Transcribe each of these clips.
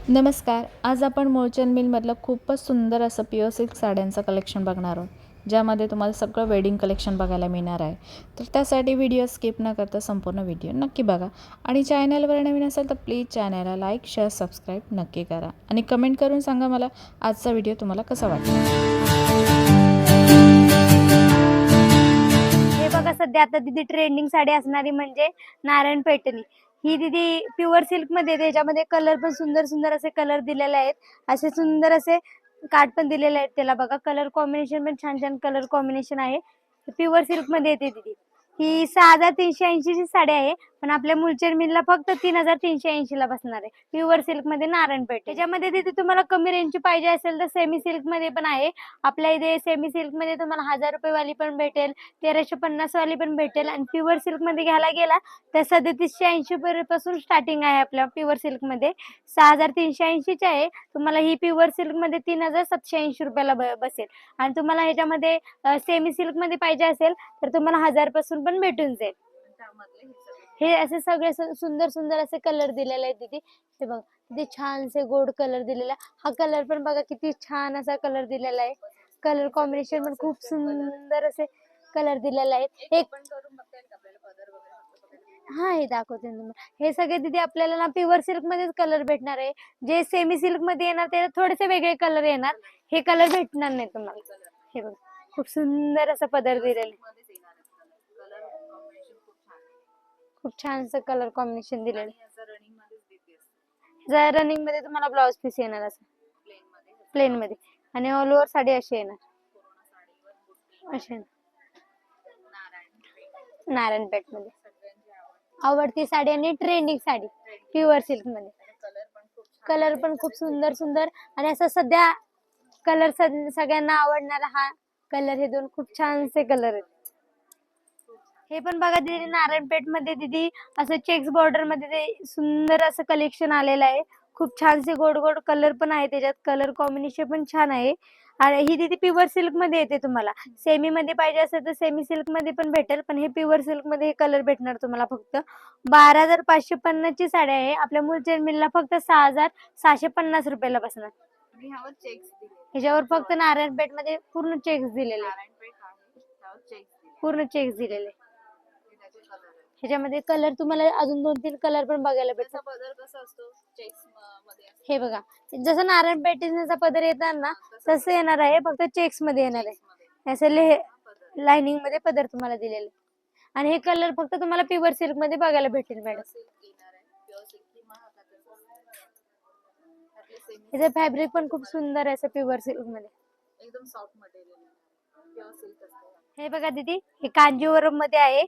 नमस्कार. आज आपण मूळचंद मिलमधलं खूपच सुंदर असं प्युअर सिल्क साड्यांचं कलेक्शन बघणार आहोत, ज्यामध्ये तुम्हाला सगळं वेडिंग कलेक्शन बघायला मिळणार आहे. तर त्यासाठी व्हिडिओ स्किप न करता संपूर्ण व्हिडिओ नक्की बघा. आणि चॅनलवर नवीन असेल तर प्लीज चॅनलला लाईक, शेअर, सबस्क्राईब नक्की करा. आणि कमेंट करून सांगा मला आजचा व्हिडिओ तुम्हाला कसा वाटला. हे बघा, सध्या आता दीदी ट्रेंडिंग साडी असणारी म्हणजे नारायण पैठणी. ही दीदी प्युअर सिल्क मध्ये, त्याच्यामध्ये कलर पण सुंदर सुंदर असे कलर दिलेले आहेत. असे सुंदर असे काठ पण दिलेले आहेत त्याला. बघा, कलर कॉम्बिनेशन पण छान छान कलर कॉम्बिनेशन आहे. प्युअर सिल्क मध्ये येते दीदी. ही 6380 ची साडी आहे, पण आपल्या मुलचंद मिलला फक्त 3380 ला बसणार आहे. प्युअर सिल्क मध्ये नारायणपेठ. त्याच्यामध्ये तिथे तुम्हाला कमी रेंजची पाहिजे असेल तर सेमी सिल्क मध्ये पण आहे. आपल्या इथे सेमी सिल्क मध्ये तुम्हाला 1000 रुपये वाली पण भेटेल, 1350 वाली पण भेटेल. आणि प्युअर सिल्क मध्ये घ्यायला गेला तर 3780 पासून स्टार्टिंग आहे आपल्या प्युअर सिल्क मध्ये. 6380 ची आहे. तुम्हाला ही प्युअर सिल्क मध्ये 3780 रुपयाला बसेल. आणि तुम्हाला ह्याच्यामध्ये सेमी सिल्क मध्ये पाहिजे असेल तर तुम्हाला 1000 पासून पण भेटून जाईल. हे असे सगळे सुंदर सुंदर असे कलर दिलेले आहेत तिथे. हे बघ, किती छानसे गोड कलर दिलेला. हा कलर पण बघा किती छान असा कलर दिलेला आहे. कलर कॉम्बिनेशन पण खूप सुंदर असे कलर दिलेले आहेत. एक हा, हे दाखवते मी. हे सगळे तिथे आपल्याला ना प्युअर सिल्क मध्येच कलर भेटणार आहे. जे सेमी सिल्क मध्ये येणार ते थोडेसे वेगळे कलर येणार. हे कलर भेटणार नाही तुम्हाला. हे बघ, खूप सुंदर असा पदर दिलेला आहे. खूप छान असं कलर कॉम्बिनेशन दिलेलं आहे. रनिंग मध्ये तुम्हाला ब्लाउज पीस येणार असं प्लेन मध्ये, आणि ऑल ओव्हर साडी अशी येणार. अशी नारायणपेठ मध्ये आवडती साडी आणि ट्रेंडिंग साडी प्युअर सिल्क मध्ये. कलर पण खूप सुंदर सुंदर. आणि असं सध्या कलर सगळ्यांना आवडणारा हा कलर. हे दोन खूप छानसे कलर आहेत. हे पण बघा दीदी, नारायणपेठ मध्ये दीदी असं चेक्स बॉर्डर मध्ये ते सुंदर असं कलेक्शन आलेलं आहे. खूप छानसे गोड गोड कलर पण आहे त्याच्यात. कलर कॉम्बिनेशन पण छान आहे. आणि ही दीदी प्युअर सिल्क मध्ये येते. तुम्हाला सेमी मध्ये पाहिजे असेल तर सेमी सिल्क मध्ये पण भेटेल, पण हे प्युअर सिल्क मध्ये हे कलर भेटणार तुम्हाला. फक्त 12550 ची साडी आहे. आपल्या मुलचंद मिलला फक्त 6750 रुपयाला बसणार. ह्याच्यावर फक्त नारायणपेठ मध्ये पूर्ण चेक्स दिलेले, पूर्ण चेक्स दिलेले. ह्याच्यामध्ये कलर तुम्हाला अजून 2-3 कलर पण बघायला भेटतात. हे बघा, जसं नारायण पेठणीचा पदर येणार ना तसं येणार आहे, फक्त चेक्स मध्ये येणार आहे. असं लाइनिंग मध्ये पदर तुम्हाला दिलेले. आणि हे कलर फक्त तुम्हाला प्युअर सिल्क मध्ये बघायला भेटेल मॅडम. ह्याचं फॅब्रिक पण खूप सुंदर आहे असं प्युअर सिल्क मध्ये, एकदम सॉफ्ट मटेरियल. हे बघा दीदी, हे कांजीवरम मध्ये आहे,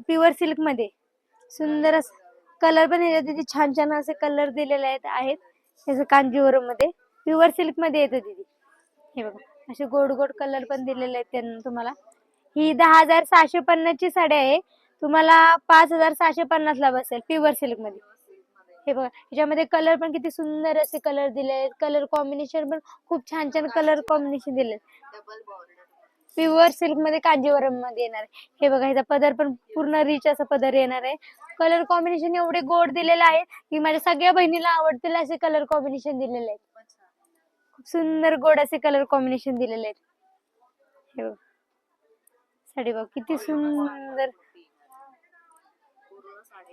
प्युअर सिल्क मध्ये. सुंदर कलर पण आहे दीदी. छान छान असे कलर दिलेले आहेत. जसं कांजीवरम मध्ये प्युअर सिल्क मध्ये येतं दीदी. हे बघा, असे गोड गोड कलर पण दिलेले आहेत त्यांना तुम्हाला. ही 10650 ची साडी आहे. तुम्हाला 5650 ला बसेल प्युअर सिल्क मध्ये. हे बघा, ह्याच्यामध्ये कलर पण किती सुंदर असे कलर दिले आहेत. कलर कॉम्बिनेशन पण खूप छान छान कलर कॉम्बिनेशन दिले. प्युअर सिल्क मध्ये कांजीवरम मध्ये येणार आहे. हे बघा, ह्याचा पदर पण पूर्ण रिच असा पदर येणार आहे. कलर कॉम्बिनेशन एवढे गोड दिलेले आहे की माझ्या सगळ्या बहिणीला आवडतील असे कलर कॉम्बिनेशन दिलेले आहेत. खूप सुंदर गोड असे कलर कॉम्बिनेशन दिलेले आहेत. हे बघा, साडी बघ किती सुंदर.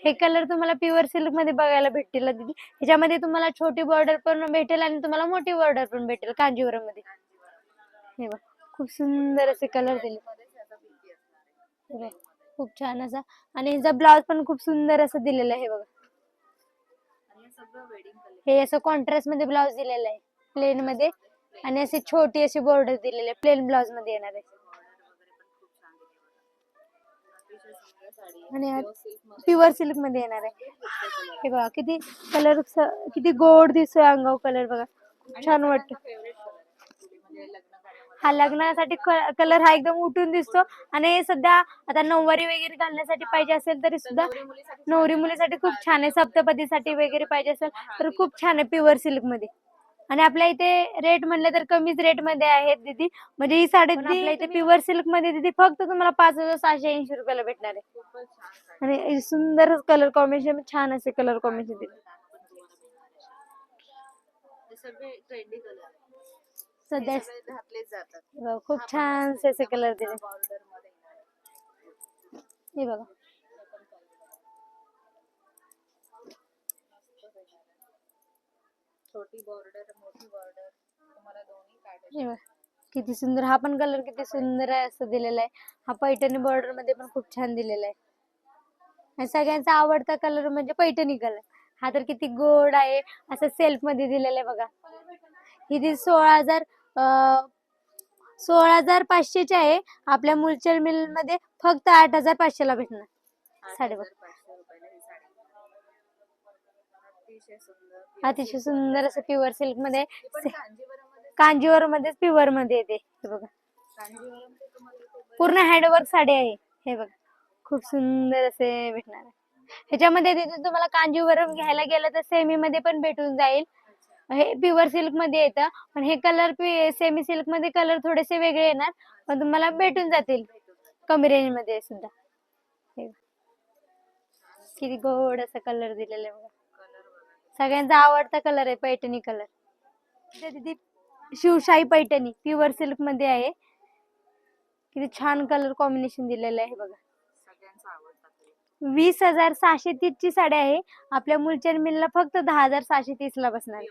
हे कलर तुम्हाला प्युअर सिल्क मध्ये बघायला भेटतील दीदी. ह्याच्यामध्ये तुम्हाला छोटी बॉर्डर पण भेटेल आणि तुम्हाला मोठी बॉर्डर पण भेटेल कांजीवरम मध्ये. हे बघ, खूप सुंदर असे कलर दिले. खूप छान असा. आणि ह्याचा ब्लाउज पण खूप सुंदर असं दिलेलं आहे. बघा, हे असं कॉन्ट्रास्ट मध्ये ब्लाउज दिलेला आहे प्लेन मध्ये, आणि असे छोटी अशी बॉर्डर दिलेली आहे. प्लेन ब्लाउज मध्ये येणार आहे. आणि प्युअर सिल्क मध्ये येणार आहे. हे बघा, किती कलर किती गोड दिसतोय अंगावर कलर. बघा, खूप छान वाटतं. हा लग्नासाठी कलर हा एकदम उठून दिसतो. आणि सध्या आता नऊवारी वगैरे घालण्यासाठी पाहिजे असेल तरी सुद्धा नवरी मुलीसाठी खूप छान आहे. सप्तपदीसाठी वगैरे पाहिजे असेल तर खूप छान आहे प्युअर सिल्क मध्ये. आणि आपल्या इथे रेट म्हणले तर कमीच रेट मध्ये आहेत दीदी. म्हणजे ही साडी आपल्या इथे प्युअर सिल्क मध्ये दीदी फक्त तुम्हाला 5680 रुपयाला भेटणार आहे. आणि सुंदर कलर कॉम्बिनेशन, छान असे कलर कॉम्बिनेशन दिले. सगळे ट्रेंडी कलर सध्या घातलेच जातात. हे बघा, खूप छान असे कलर दिले. बॉर्डर मध्ये हे बघा छोटी बॉर्डर मोठी बॉर्डर तुम्हाला दोन्ही काढायचे. हे बघा किती सुंदर. हा पण कलर किती सुंदर आहे असं दिलेला आहे. हा पैठणी बॉर्डर मध्ये पण खूप छान दिलेला आहे. आणि सगळ्यांचा आवडता कलर म्हणजे पैठणी कलर. हा तर किती गोड आहे असं सेल्फ मध्ये दिलेलं आहे बघा. ही ती 16,500 ची आहे. आपल्या मुलचंद मिल मध्ये फक्त 8,500 ला भेटणार साडी बघ. 8,500 रुपयाला ही साडी अतिशय सुंदर अतिशय सुंदर असं प्युअर सिल्क मध्ये ही पण कांजीवरम मध्ये कांजीवरम मध्येच प्युअर मध्ये येते. हे बघा कांजीवरम ते तुम्हाला खूप पूर्ण हँडवर्क साडी आहे. हे बघा खूप सुंदर असे भेटणार आहे. ह्याच्यामध्ये तिथे तुम्हाला कांजीवरम घ्यायला गेलं तर सेमी मध्ये पण भेटून जाईल. हे प्युअर सिल्क मध्ये येतं पण हे कलर सेमी सिल्क मध्ये कलर थोडेसे वेगळे येणार पण तुम्हाला भेटून जातील कमी रेंज मध्ये सुद्धा. हे बघा. किती गोड असा कलर दिलेला आहे बघा. सगळ्यांचा आवडता कलर आहे पैठणी कलर. तिथे शिवशाही पैठणी प्युअर सिल्क मध्ये आहे. किती छान कलर कॉम्बिनेशन दिलेलं आहे बघा. सगळ्यांचा आवडता कलर 20,630 ची साडी आहे. आपल्या मुलचंद मिलला फक्त 10,630 ला बसणार आहे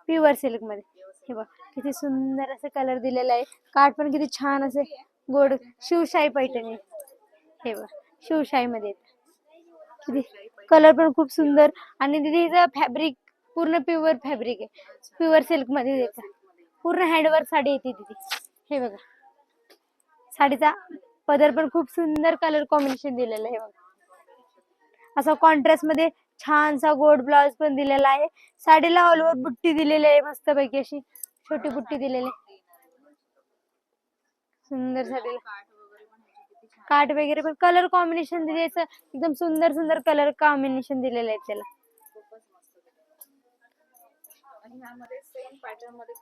प्युअर सिल्क मध्ये. हे बघ किती सुंदर असे कलर दिलेला आहे. काठ पण किती छान असे गोड शिवशाही पैठणी. हे बघ शिवशाही मध्ये किती कलर पण खूप सुंदर. आणि तिथे फॅब्रिक पूर्ण प्युअर फॅब्रिक आहे. प्युअर सिल्क मध्ये येतं. पूर्ण हँडवर्क साडी येते तिथे. हे बघा साडीचा पदर पण खूप सुंदर कलर कॉम्बिनेशन दिलेलं आहे बघा. असं कॉन्ट्रास्ट मध्ये छानसा गोल्ड ब्लाउज पण दिलेला आहे. साडीला ऑल ओव्हर बुट्टी दिलेली आहे मस्त पैकी अशी छोटी बुट्टी दिलेली आहे. सुंदर साडीला काठ वगैरे पण कलर कॉम्बिनेशन दिले एकदम सुंदर सुंदर कलर कॉम्बिनेशन दिलेलं आहे त्याला. आणि ह्यामध्ये सेम पॅटर्न मध्ये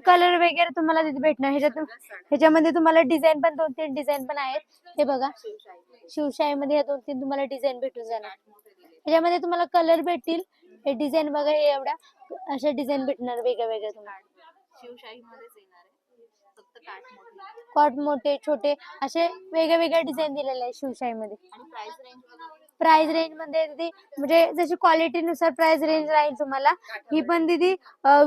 कलर वगैरे तुम्हाला तिथे भेटणार. ह्याच्यामध्ये तुम्हाला डिझाईन पण 2-3 डिझाईन पण आहेत. हे बघा शिवशाही मध्ये 2-3 तुम्हाला डिझाईन भेटून जाणार. ह्याच्यामध्ये तुम्हाला कलर भेटतील. हे डिझाईन बघा हे एवढ्या अशा डिझाईन भेटणार वेगळ्या वेगळ्या तुम्हाला. शिवशाही मध्येच येणार आहे फक्त काठ मोठी. कॉट मोठे छोटे असे वेगळ्या वेगळ्या डिझाईन दिलेले आहे शिवशाही मध्ये. आणि प्राइस रेंज वगैरे प्राइस रेंज मध्ये दीदी म्हणजे जशी क्वालिटी नुसार प्राइस रेंज राहील तुम्हाला. ही पण दीदी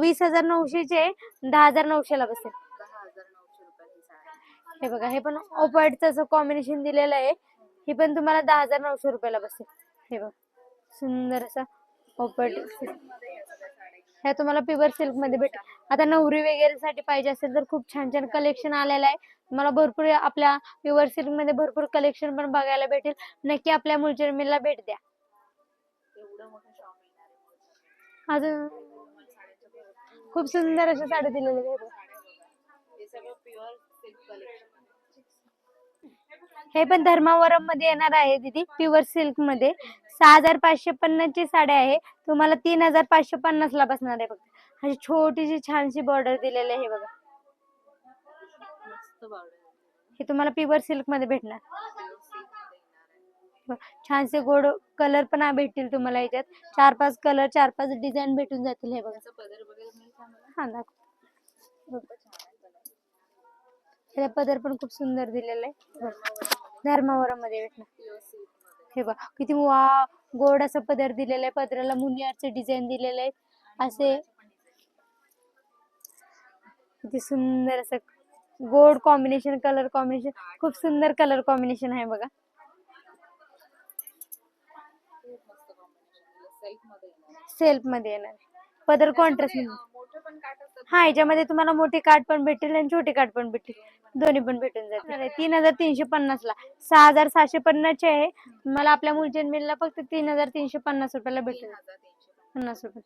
20,900 ची आहे. 10,900 ला बसेल. 10,900 रुपयाची साडी. हे बघा हे पण ऑफर्टचं असं कॉम्बिनेशन दिलेलं आहे. ही पण तुम्हाला 10,900 रुपयाला बसेल. हे बघा सुंदर असं ऑफर्ट. ह्या तुम्हाला प्युअर सिल्क मध्ये भेटेल. आता नवरी वगैरे साठी पाहिजे असेल तर खूप छान छान कलेक्शन आलेलं आहे. तुम्हाला भरपूर आपल्या प्युअर सिल्क मध्ये भरपूर कलेक्शन पण बघायला भेटेल. नक्की आपल्या मुलचंद मिलला भेट द्या. एवढं मोठं शॉप येणार आहे. अजून खूप सुंदर अशा साड्या दिलेल्या आहेत. हे सगळं प्युअर सिल्क कलेक्शन. हे पण धर्मावरम मध्ये येणार आहे दीदी प्युअर सिल्क मध्ये. 6,550 ची साडी आहे. तुम्हाला 3,550 ला बसणार आहे. फक्त अशी छोटीशी छानशी बॉर्डर दिलेली आहे. हे बघा मस्त बॉर्डर हे तुम्हाला प्युअर सिल्क मध्ये भेटणार. छानसे गोड कलर पण भेटतील तुम्हाला. याच्यात 4-5 कलर 4-5 डिझाईन भेटून जातील. हे बघा पदर वगैरे मिळतं हा दाखव. त्याचा पदर पण खूप सुंदर दिलेला आहे. धर्मावरम मध्ये भेटणार. हे बघा किती वा गोड असं पदर दिलेलं आहे. पदराला मुनियारचे डिझाईन दिलेले आहेत. असे किती सुंदर असं गोड कॉम्बिनेशन कलर कॉम्बिनेशन खूप सुंदर कलर कॉम्बिनेशन आहे बघा. सेल्फ मध्ये येणार पदर कॉन्ट्रास्ट मोठे पण काठ असतात. हा याच्यामध्ये तुम्हाला मोठी काठ पण भेटेल आणि छोटी काठ पण भेटेल. दोन्ही पण भेटून जातील. 3,350 ला 6,750 चे आहे. मला आपल्या मुलचंद मिलला फक्त 3,350 रुपयाला भेटेल. 3,350. 50 रुपये.